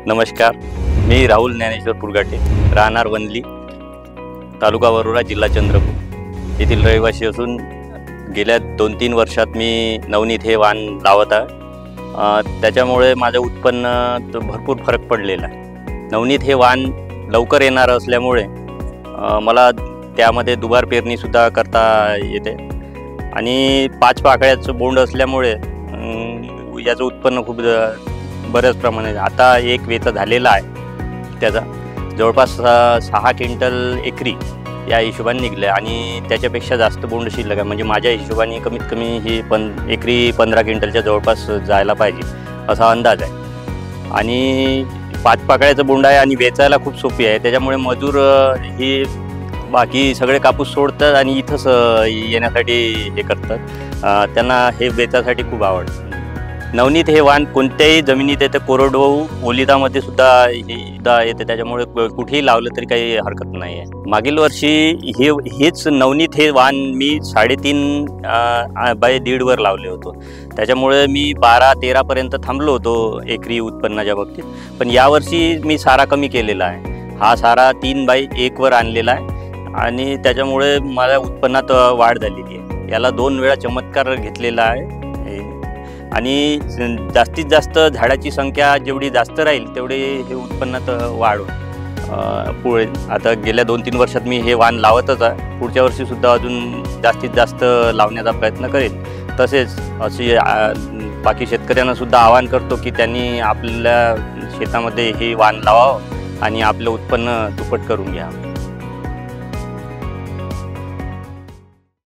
नमस्कार, मी राहुल ज्ञानेश्वर पुरगाटे, राहणार वनली, तालुका वरोरा, जिल्हा चंद्रपूर येथील रहिवासी असून गेल्या 2-3 वर्षात मी नवनीत हे वाण लावत आहे. त्याच्यामुळे माझं उत्पन्न भरपूर फरक पडलेला आहे. नवनीत हे वाण लवकर येणारं असल्यामुळे मला त्यामध्ये दुबार पेरणीसुद्धा करता येते आणि 5 पाकळ्याचं बोंड असल्यामुळे याचं उत्पन्न खूप बऱ्याच प्रमाणात आता एक वेचा झालेला आहे. त्याचा जवळपास 6 क्विंटल एकरी या हिशोबाने निघले आणि त्याच्यापेक्षा जास्त बोंड शिल्लक आहे. म्हणजे माझ्या हिशोबाने कमीत कमी ही एकरी 15 क्विंटलच्या जवळपास जायला पाहिजे असा अंदाज आहे. आणि 5 पाकळ्याचं बोंड आहे आणि वेचायला खूप सोपी आहे. त्याच्यामुळे मजूर ही बाकी सगळे कापूस सोडतात आणि इथंच येण्यासाठी हे करतात. त्यांना हे वेचासाठी खूप आवडतं. नवनीत हे वाण कोणत्याही जमिनीत येते, कोरडवाहू ओलितामध्ये सुद्धा येते. त्याच्यामुळे कुठेही लावलं तरी काही हरकत नाही आहे. मागील वर्षी हेच नवनीत हे वाण मी 3.5 बाय 1.5 वर लावले होतो. त्याच्यामुळे मी 12-13 थांबलो होतो एकरी उत्पन्नाच्या बाबतीत. पण यावर्षी मी सारा कमी केलेला आहे. हा सारा 3 बाय 1 वर आणलेला आहे आणि त्याच्यामुळे माझ्या उत्पन्नात वाढ झालेली आहे. याला 2 वेळा चमत्कार घेतलेला आहे आणि जास्तीत जास्त झाडाची संख्या जेवढी जास्त राहील तेवढे हे उत्पन्नात वाढ पुढे. आता गेल्या 2-3 वर्षात मी हे वाण लावतच आहे. पुढच्या वर्षीसुद्धा अजून जास्तीत जास्त लावण्याचा प्रयत्न करेल. तसेच असे बाकी शेतकऱ्यांनासुद्धा आवाहन करतो की त्यांनी आपल्या शेतामध्ये हे वाण लावावं आणि आपलं उत्पन्न दुप्पट करून घ्या.